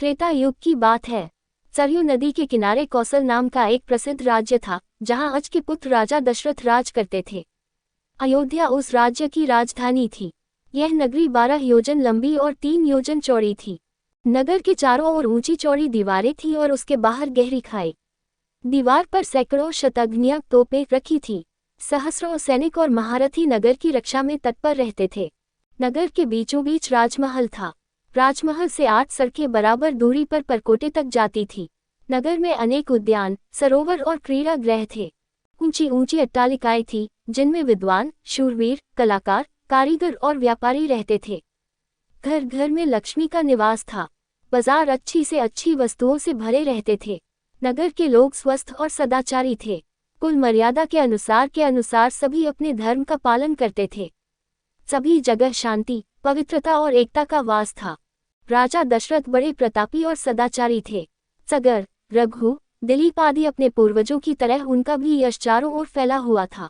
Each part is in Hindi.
त्रेता युग की बात है। सरयू नदी के किनारे कौशल नाम का एक प्रसिद्ध राज्य था, जहां अज के पुत्र राजा दशरथ राज करते थे। अयोध्या उस राज्य की राजधानी थी। यह नगरी 12 योजन लंबी और 3 योजन चौड़ी थी। नगर के चारों ओर ऊंची चौड़ी दीवारें थीं और उसके बाहर गहरी खाई। दीवार पर सैकड़ों शतघ्नियां तोपें रखी थीं। सहस्रों सैनिक और महारथी नगर की रक्षा में तत्पर रहते थे। नगर के बीचों बीच राजमहल था। राजमहल से 8 सड़कें बराबर दूरी पर परकोटे तक जाती थी। नगर में अनेक उद्यान, सरोवर और क्रीड़ा गृह थे। ऊंची ऊंची अट्टालिकाएं थीं, जिनमें विद्वान, शूरवीर, कलाकार, कारीगर और व्यापारी रहते थे। घर घर में लक्ष्मी का निवास था। बाजार अच्छी से अच्छी वस्तुओं से भरे रहते थे। नगर के लोग स्वस्थ और सदाचारी थे। कुल मर्यादा के अनुसार सभी अपने धर्म का पालन करते थे। सभी जगह शांति, पवित्रता और एकता का वास था। राजा दशरथ बड़े प्रतापी और सदाचारी थे। सगर, रघु, दिलीप आदि अपने पूर्वजों की तरह उनका भी यश चारों ओर फैला हुआ था।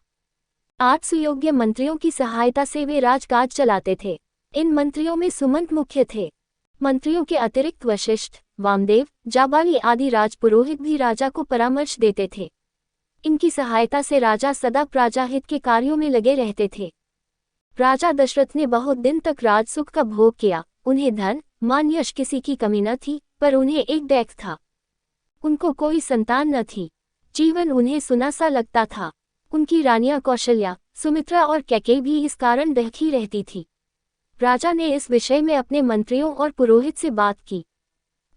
8 सुयोग्य मंत्रियों की सहायता से वे राजकाज चलाते थे। इन मंत्रियों में सुमंत मुख्य थे। मंत्रियों के अतिरिक्त वशिष्ठ, वामदेव, जाबाली आदि राजपुरोहित भी राजा को परामर्श देते थे। इनकी सहायता से राजा सदा प्रजाहित के कार्यों में लगे रहते थे। राजा दशरथ ने बहुत दिन तक राजसुख का भोग किया। उन्हें धन, मान, यश किसी की कमी न थी, पर उन्हें एक दैख था। उनको कोई संतान न थी। जीवन उन्हें सुना सा लगता था। उनकी रानियां कौशल्या, सुमित्रा और कैकेयी भी इस कारण दुखी रहती थी। राजा ने इस विषय में अपने मंत्रियों और पुरोहित से बात की।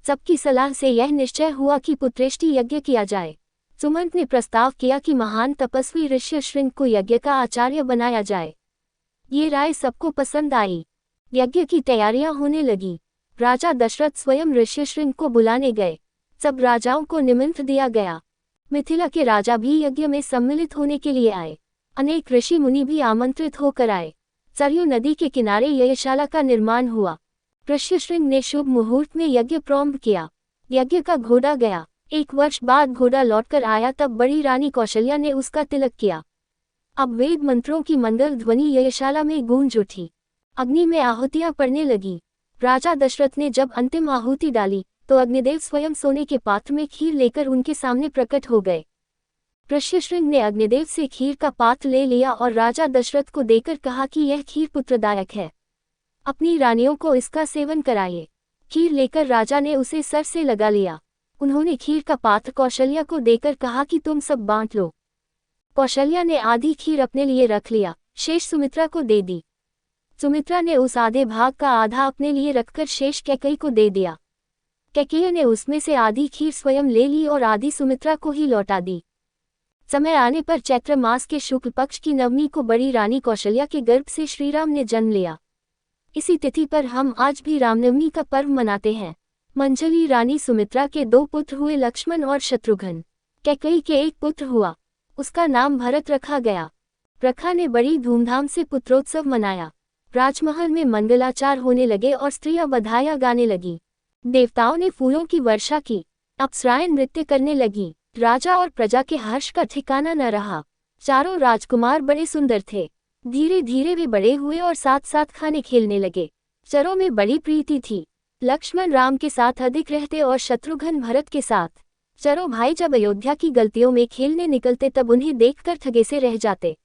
सबकी सलाह से यह निश्चय हुआ कि पुत्रेष्टि यज्ञ किया जाए। सुमंत ने प्रस्ताव किया कि महान तपस्वी ऋष्यशृंग को यज्ञ का आचार्य बनाया जाए। ये राय सबको पसंद आई। यज्ञ की तैयारियां होने लगी। राजा दशरथ स्वयं ऋष्यशृंग को बुलाने गए। सब राजाओं को निमंत्रण दिया गया। मिथिला के राजा भी यज्ञ में सम्मिलित होने के लिए आए। अनेक ऋषि मुनि भी आमंत्रित होकर आए। सरयू नदी के किनारे यज्ञशाला का निर्माण हुआ। ऋष्यशृंग ने शुभ मुहूर्त में यज्ञ प्रारंभ किया। यज्ञ का घोड़ा गया। 1 वर्ष बाद घोड़ा लौटकर आया, तब बड़ी रानी कौशल्या ने उसका तिलक किया। अब वेद मंत्रों की मंगल ध्वनि यज्ञशाला में गूंज उठी। अग्नि में आहुतियां पड़ने लगी। राजा दशरथ ने जब अंतिम आहुति डाली, तो अग्निदेव स्वयं सोने के पात्र में खीर लेकर उनके सामने प्रकट हो गए। ऋष्यशृंग ने अग्निदेव से खीर का पात्र ले लिया और राजा दशरथ को देकर कहा कि यह खीर पुत्रदायक है। अपनी रानियों को इसका सेवन कराइए। खीर लेकर राजा ने उसे सर से लगा लिया। उन्होंने खीर का पात्र कौशल्या को देकर कहा कि तुम सब बांट लो। कौशल्या ने आधी खीर अपने लिए रख लिया, शेष सुमित्रा को दे दी। सुमित्रा ने उस आधे भाग का आधा अपने लिए रखकर शेष कैकेयी को दे दिया। कैकेयी ने उसमें से आधी खीर स्वयं ले ली और आधी सुमित्रा को ही लौटा दी। समय आने पर चैत्र मास के शुक्ल पक्ष की नवमी को बड़ी रानी कौशल्या के गर्भ से श्रीराम ने जन्म लिया। इसी तिथि पर हम आज भी रामनवमी का पर्व मनाते हैं। मंझली रानी सुमित्रा के 2 पुत्र हुए, लक्ष्मण और शत्रुघ्न। कैकेयी के एक पुत्र हुआ, उसका नाम भरत रखा गया। प्रखा ने बड़ी धूमधाम से पुत्रोत्सव मनाया। राजमहल में मंगलाचार होने लगे और स्त्रियां बधाइयां गाने लगी। देवताओं ने फूलों की वर्षा की। अप्सराएं नृत्य करने लगी। राजा और प्रजा के हर्ष का ठिकाना न रहा। चारों राजकुमार बड़े सुंदर थे। धीरे धीरे वे बड़े हुए और साथ साथ खाने खेलने लगे। चरों में बड़ी प्रीति थी। लक्ष्मण राम के साथ अधिक रहते और शत्रुघ्न भरत के साथ। चरों भाई जब अयोध्या की गलियों में खेलने निकलते, तब उन्हें देखकर ठगे से रह जाते।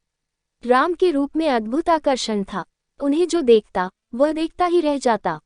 राम के रूप में अद्भुत आकर्षण था। उन्हें जो देखता, वह देखता ही रह जाता।